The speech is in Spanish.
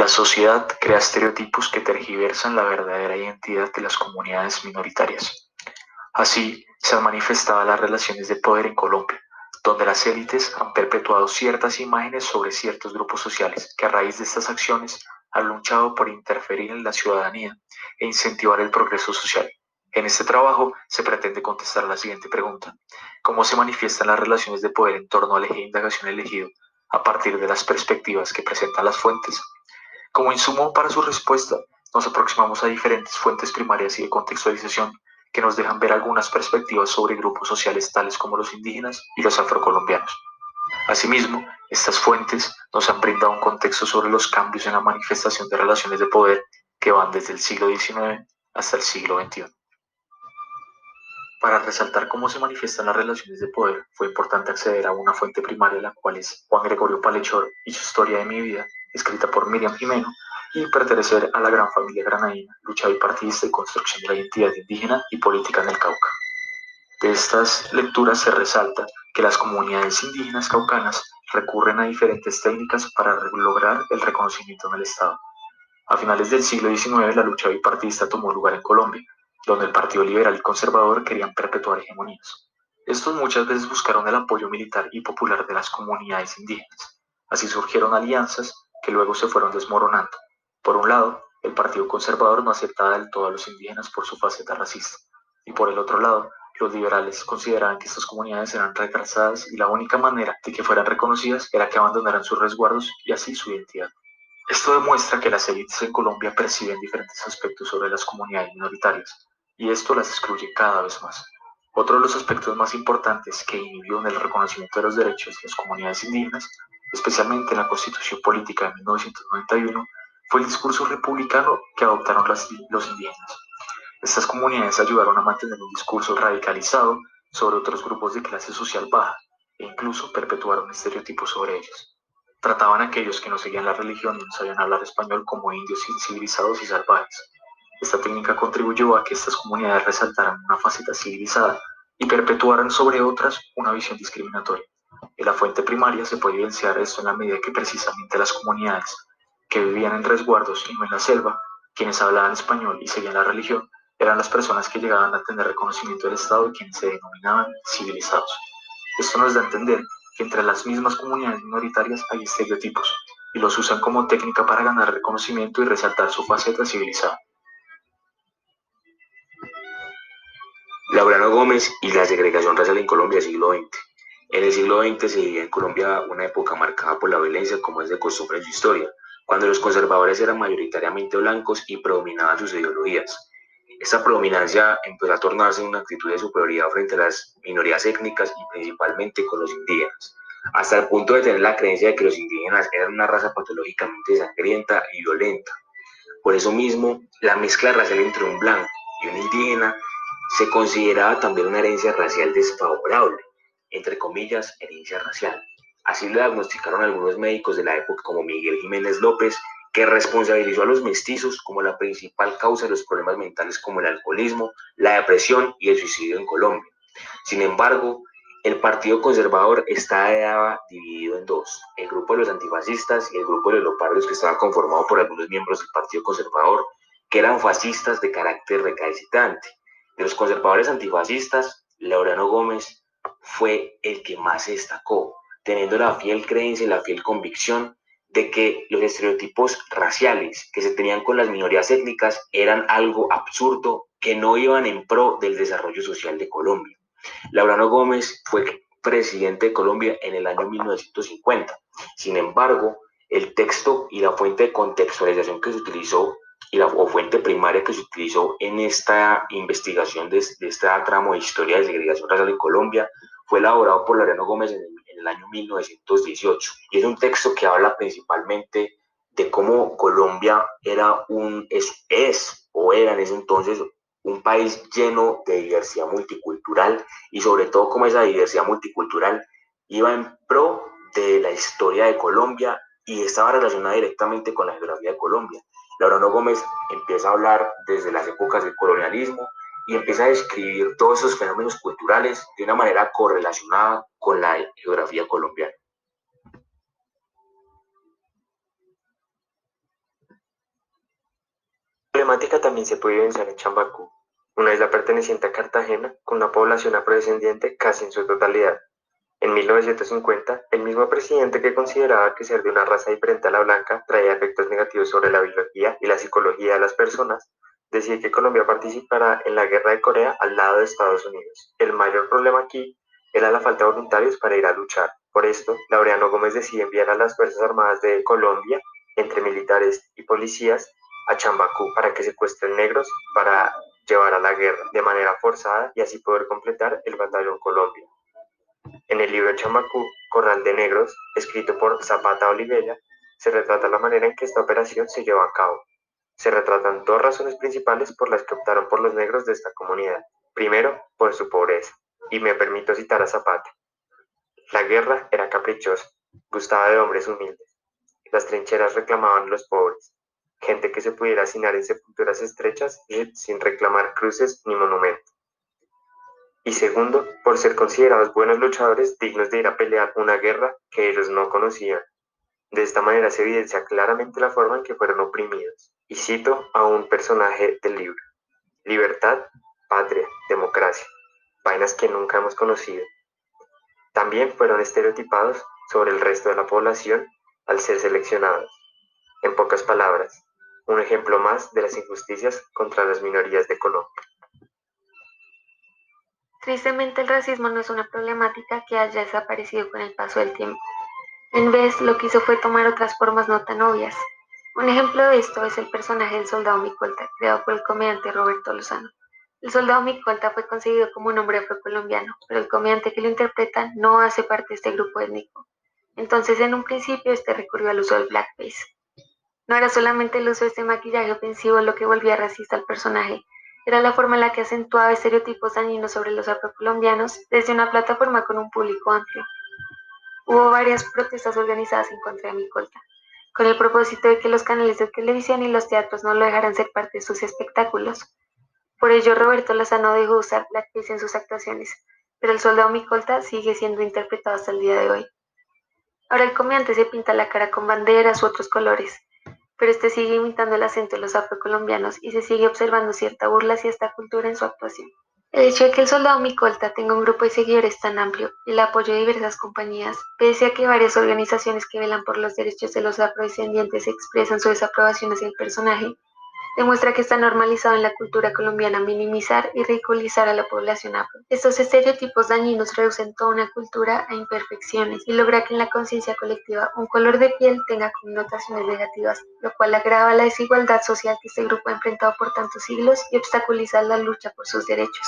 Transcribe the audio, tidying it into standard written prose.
La sociedad crea estereotipos que tergiversan la verdadera identidad de las comunidades minoritarias. Así se han manifestado las relaciones de poder en Colombia, donde las élites han perpetuado ciertas imágenes sobre ciertos grupos sociales que a raíz de estas acciones han luchado por interferir en la ciudadanía e incentivar el progreso social. En este trabajo se pretende contestar la siguiente pregunta: ¿cómo se manifiestan las relaciones de poder en torno al eje de indagación elegido a partir de las perspectivas que presentan las fuentes? Como insumo para su respuesta, nos aproximamos a diferentes fuentes primarias y de contextualización que nos dejan ver algunas perspectivas sobre grupos sociales tales como los indígenas y los afrocolombianos. Asimismo, estas fuentes nos han brindado un contexto sobre los cambios en la manifestación de relaciones de poder que van desde el siglo XIX hasta el siglo XXI. Para resaltar cómo se manifiestan las relaciones de poder, fue importante acceder a una fuente primaria, la cual es Juan Gregorio Palechor y su Historia de mi vida, escrita por Miriam Jimeno, y pertenecer a la gran familia granadina, lucha bipartidista y construcción de la identidad indígena y política en el Cauca. De estas lecturas se resalta que las comunidades indígenas caucanas recurren a diferentes técnicas para lograr el reconocimiento en el Estado. A finales del siglo XIX, la lucha bipartidista tomó lugar en Colombia, donde el Partido Liberal y Conservador querían perpetuar hegemonías. Estos muchas veces buscaron el apoyo militar y popular de las comunidades indígenas. Así surgieron alianzas que luego se fueron desmoronando. Por un lado, el Partido Conservador no aceptaba del todo a los indígenas por su faceta racista, y por el otro lado, los liberales consideraban que estas comunidades eran retrasadas y la única manera de que fueran reconocidas era que abandonaran sus resguardos y así su identidad. Esto demuestra que las élites en Colombia perciben diferentes aspectos sobre las comunidades minoritarias, y esto las excluye cada vez más. Otro de los aspectos más importantes que inhibió en el reconocimiento de los derechos de las comunidades indígenas, especialmente en la Constitución Política de 1991, fue el discurso republicano que adoptaron los indígenas. Estas comunidades ayudaron a mantener un discurso radicalizado sobre otros grupos de clase social baja e incluso perpetuaron estereotipos sobre ellos. Trataban a aquellos que no seguían la religión y no sabían hablar español como indios incivilizados y salvajes. Esta técnica contribuyó a que estas comunidades resaltaran una faceta civilizada y perpetuaran sobre otras una visión discriminatoria. En la fuente primaria se puede evidenciar esto en la medida que precisamente las comunidades que vivían en resguardos y no en la selva, quienes hablaban español y seguían la religión, eran las personas que llegaban a tener reconocimiento del Estado y quienes se denominaban civilizados. Esto nos da a entender que entre las mismas comunidades minoritarias hay estereotipos y los usan como técnica para ganar reconocimiento y resaltar su faceta civilizada. Laureano Gómez y la segregación racial en Colombia, siglo XX. En el siglo XX se vivía en Colombia una época marcada por la violencia, como es de costumbre en su historia, cuando los conservadores eran mayoritariamente blancos y predominaban sus ideologías. Esta predominancia empezó a tornarse en una actitud de superioridad frente a las minorías étnicas y principalmente con los indígenas, hasta el punto de tener la creencia de que los indígenas eran una raza patológicamente sangrienta y violenta. Por eso mismo, la mezcla racial entre un blanco y un indígena se consideraba también una herencia racial desfavorable, entre comillas, herencia racial. Así lo diagnosticaron algunos médicos de la época como Miguel Jiménez López, que responsabilizó a los mestizos como la principal causa de los problemas mentales como el alcoholismo, la depresión y el suicidio en Colombia. Sin embargo, el Partido Conservador estaba dividido en dos: el grupo de los antifascistas y el grupo de los leopardos, que estaba conformado por algunos miembros del Partido Conservador que eran fascistas de carácter recalcitrante. De los conservadores antifascistas, Laureano Gómez fue el que más se destacó, teniendo la fiel creencia y la fiel convicción de que los estereotipos raciales que se tenían con las minorías étnicas eran algo absurdo, que no iban en pro del desarrollo social de Colombia. Laureano Gómez fue presidente de Colombia en el año 1950. Sin embargo, el texto y la fuente de contextualización que se utilizó o fuente primaria que se utilizó en esta investigación de este tramo de historia de segregación racial en Colombia fue elaborado por Laureano Gómez en el año 1918, y es un texto que habla principalmente de cómo Colombia o era en ese entonces un país lleno de diversidad multicultural, y sobre todo cómo esa diversidad multicultural iba en pro de la historia de Colombia y estaba relacionada directamente con la geografía de Colombia. Laureano Gómez empieza a hablar desde las épocas del colonialismo y empieza a describir todos esos fenómenos culturales de una manera correlacionada con la geografía colombiana. problemática también se puede evidenciar en Chambacú, una isla perteneciente a Cartagena con una población afrodescendiente casi en su totalidad. En 1950, el mismo presidente que consideraba que ser de una raza diferente a la blanca traía efectos negativos sobre la biología y la psicología de las personas, decide que Colombia participará en la guerra de Corea al lado de Estados Unidos. El mayor problema aquí era la falta de voluntarios para ir a luchar. Por esto, Laureano Gómez decide enviar a las Fuerzas Armadas de Colombia, entre militares y policías, a Chambacú para que secuestren negros para llevar a la guerra de manera forzada y así poder completar el Batallón Colombia. En el libro Chambacú, Corral de Negros, escrito por Zapata Olivella, se retrata la manera en que esta operación se llevó a cabo. Se retratan dos razones principales por las que optaron por los negros de esta comunidad. Primero, por su pobreza. Y me permito citar a Zapata. La guerra era caprichosa, gustaba de hombres humildes. Las trincheras reclamaban los pobres, gente que se pudiera hacinar en sepulturas estrechas sin reclamar cruces ni monumentos. Y segundo, por ser considerados buenos luchadores dignos de ir a pelear una guerra que ellos no conocían. De esta manera se evidencia claramente la forma en que fueron oprimidos. Y cito a un personaje del libro: libertad, patria, democracia, vainas que nunca hemos conocido. También fueron estereotipados sobre el resto de la población al ser seleccionados. En pocas palabras, un ejemplo más de las injusticias contra las minorías de Colombia. Tristemente, el racismo no es una problemática que haya desaparecido con el paso del tiempo. En vez, lo que hizo fue tomar otras formas no tan obvias. Un ejemplo de esto es el personaje del soldado Micolta, creado por el comediante Roberto Lozano. El soldado Micolta fue concebido como un hombre afrocolombiano, pero el comediante que lo interpreta no hace parte de este grupo étnico. Entonces, en un principio, este recurrió al uso del blackface. No era solamente el uso de este maquillaje ofensivo lo que volvía racista al personaje, era la forma en la que acentuaba estereotipos dañinos sobre los afrocolombianos desde una plataforma con un público amplio. Hubo varias protestas organizadas en contra de Micolta, con el propósito de que los canales de televisión y los teatros no lo dejaran ser parte de sus espectáculos. Por ello, Roberto Lozano dejó de usar blackface en sus actuaciones, pero el soldado Micolta sigue siendo interpretado hasta el día de hoy. Ahora el comediante se pinta la cara con banderas u otros colores, pero este sigue imitando el acento de los afrocolombianos y se sigue observando cierta burla hacia esta cultura en su actuación. El hecho de que el soldado Micolta tenga un grupo de seguidores tan amplio y el apoyo de diversas compañías, pese a que varias organizaciones que velan por los derechos de los afrodescendientes expresan su desaprobación hacia el personaje, demuestra que está normalizado en la cultura colombiana minimizar y ridiculizar a la población afro. Estos estereotipos dañinos reducen toda una cultura a imperfecciones y logra que en la conciencia colectiva un color de piel tenga connotaciones negativas, lo cual agrava la desigualdad social que este grupo ha enfrentado por tantos siglos y obstaculiza la lucha por sus derechos.